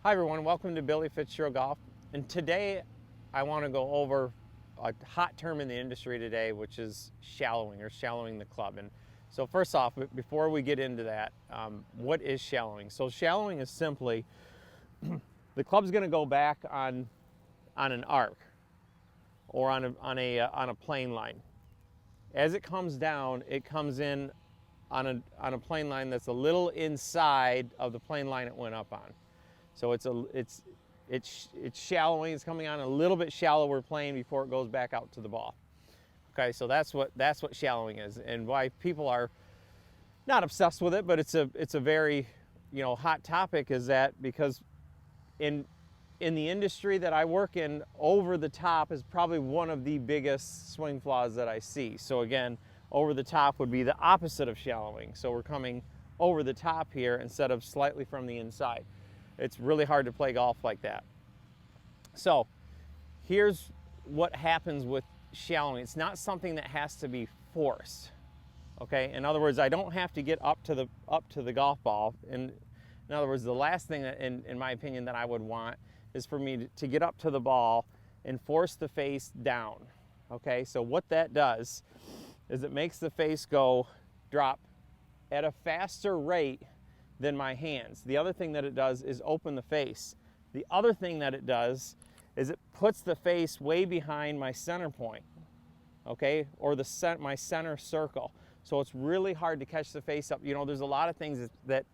Hi everyone, welcome to Billy Fitzgerald Golf. And today I want to go over a hot term in the industry today, which is shallowing or shallowing the club. And so first off, before we get into that, what is shallowing? So shallowing is simply the club's going to go back on an arc or on a plane line. As it comes down, it comes in on a plane line that's a little inside of the plane line it went up on. So it's shallowing. It's coming on a little bit shallower plane before it goes back out to the ball. Okay, so that's what shallowing is, and why people are not obsessed with it, but it's a very hot topic. Is that because in the industry that I work in, over the top is probably one of the biggest swing flaws that I see. So again, over the top would be the opposite of shallowing. So we're coming over the top here instead of slightly from the inside. It's really hard to play golf like that. So here's what happens with shallowing. It's not something that has to be forced. Okay, in other words, I don't have to get up to the golf ball. In other words, the last thing that, in my opinion, that I would want is for me to get up to the ball and force the face down. Okay, so what that does is it makes the face drop at a faster rate than my hands. The other thing that it does is open the face. The other thing that it does is it puts the face way behind my center point, okay, or my center circle. So it's really hard to catch the face up. There's a lot of things that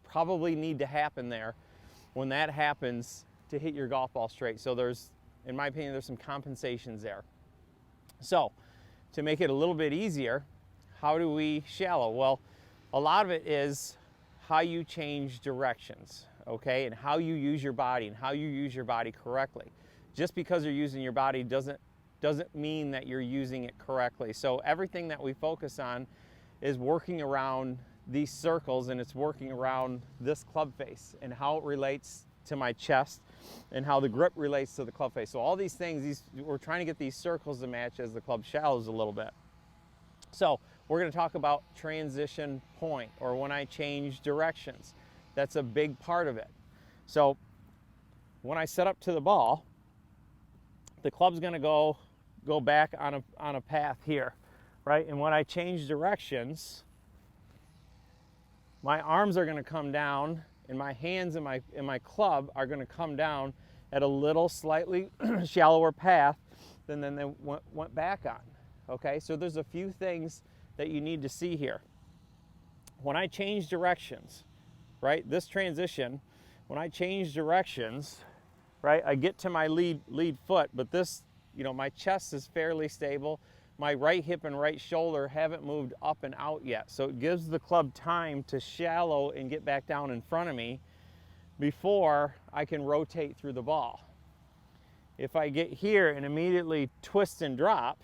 probably need to happen there when that happens to hit your golf ball straight. So in my opinion, there's some compensations there. So to make it a little bit easier, how do we shallow? Well, a lot of it is how you change directions, okay, and how you use your body and how you use your body correctly. Just because you're using your body doesn't mean that you're using it correctly. So everything that we focus on is working around these circles, and it's working around this club face and how it relates to my chest and how the grip relates to the club face. So all these things, we're trying to get these circles to match as the club shallows a little bit. So we're going to talk about transition point, or when I change directions. That's a big part of it. So when I set up to the ball, the club's going to go back on a path here, right? And when I change directions, my arms are going to come down, and my hands and my club are going to come down at a little slightly shallower path than they went back on. Okay, so there's a few things that you need to see here. When I change directions, right, this transition, when I change directions, right, I get to my lead foot, but this, my chest is fairly stable. My right hip and right shoulder haven't moved up and out yet. So it gives the club time to shallow and get back down in front of me before I can rotate through the ball. If I get here and immediately twist and drop,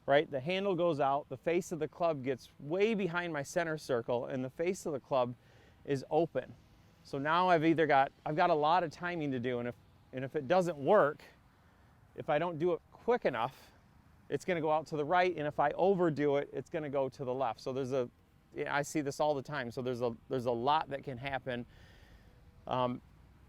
right, the handle goes out, the face of the club gets way behind my center circle, and the face of the club is open. So now I've got a lot of timing to do, and if it doesn't work, if I don't do it quick enough, it's going to go out to the right, and if I overdo it, it's going to go to the left. So I see this all the time. So there's a lot that can happen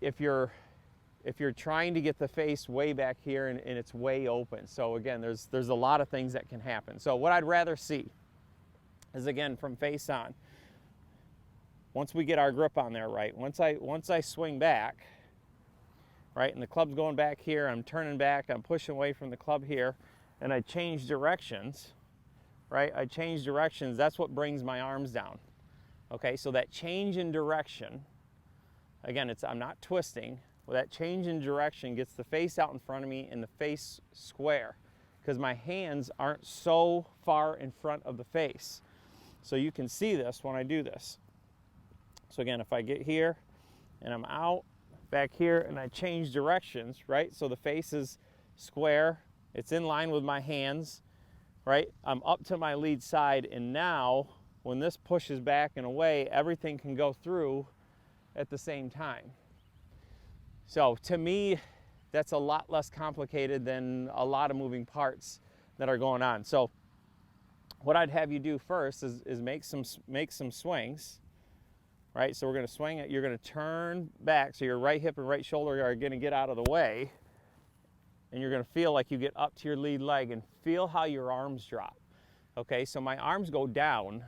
if you're trying to get the face way back here and it's way open. So again, there's a lot of things that can happen. So what I'd rather see is, again, from face on, once we get our grip on there, right, once I swing back, right, and the club's going back here, I'm turning back, I'm pushing away from the club here, and I change directions, right, that's what brings my arms down. Okay, so that change in direction, again, I'm not twisting. Well, that change in direction gets the face out in front of me and the face square, because my hands aren't so far in front of the face. So you can see this when I do this. So again, if I get here and I'm out back here and I change directions, right? So the face is square, it's in line with my hands, right? I'm up to my lead side, and now when this pushes back and away, everything can go through at the same time. So to me, that's a lot less complicated than a lot of moving parts that are going on. So what I'd have you do first is make some swings, right? So we're going to swing it. You're going to turn back, so your right hip and right shoulder are going to get out of the way, and you're going to feel like you get up to your lead leg and feel how your arms drop. Okay, so my arms go down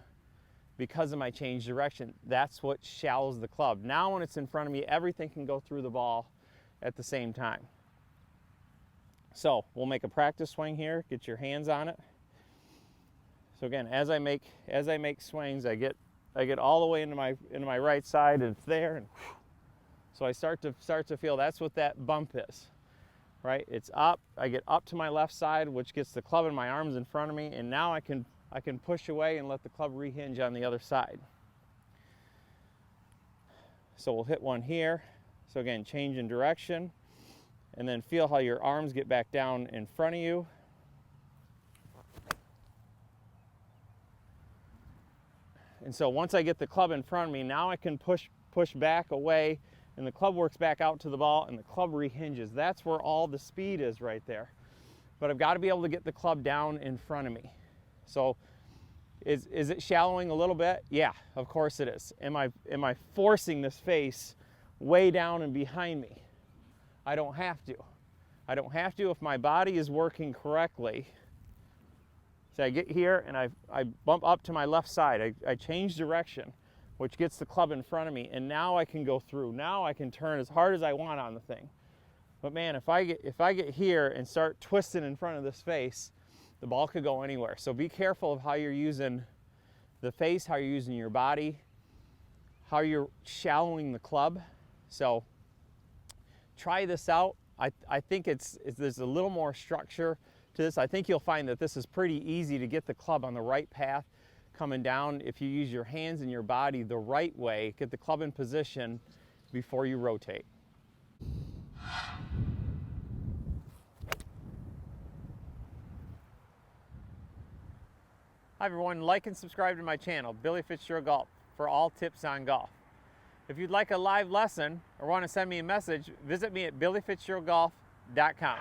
because of my change direction. That's what shallows the club. Now when it's in front of me, everything can go through the ball at the same time. So we'll make a practice swing here. Get your hands on it. So again, as I make swings, I get all the way into my right side, and it's there, and so I start to feel. That's what that bump is, right? It's up. I get up to my left side, which gets the club in my arms in front of me, and now I can push away and let the club rehinge on the other side. So we'll hit one here. So again, change in direction, and then feel how your arms get back down in front of you. And so once I get the club in front of me, now I can push back away, and the club works back out to the ball, and the club rehinges. That's where all the speed is right there. But I've got to be able to get the club down in front of me. So is it shallowing a little bit? Yeah, of course it is. Am I forcing this face way down and behind me? I don't have to. I don't have to if my body is working correctly. So I get here and I bump up to my left side. I change direction, which gets the club in front of me, and now I can go through. Now I can turn as hard as I want on the thing. But man, if I get here and start twisting in front of this face, the ball could go anywhere. So be careful of how you're using the face, how you're using your body, how you're shallowing the club. So try this out. I think there's a little more structure to this. I think you'll find that this is pretty easy to get the club on the right path coming down if you use your hands and your body the right way. Get the club in position before you rotate. Hi everyone, like and subscribe to my channel, Billy Fitzgerald Golf, for all tips on golf. If you'd like a live lesson or want to send me a message, visit me at billyfitzgeraldgolf.com.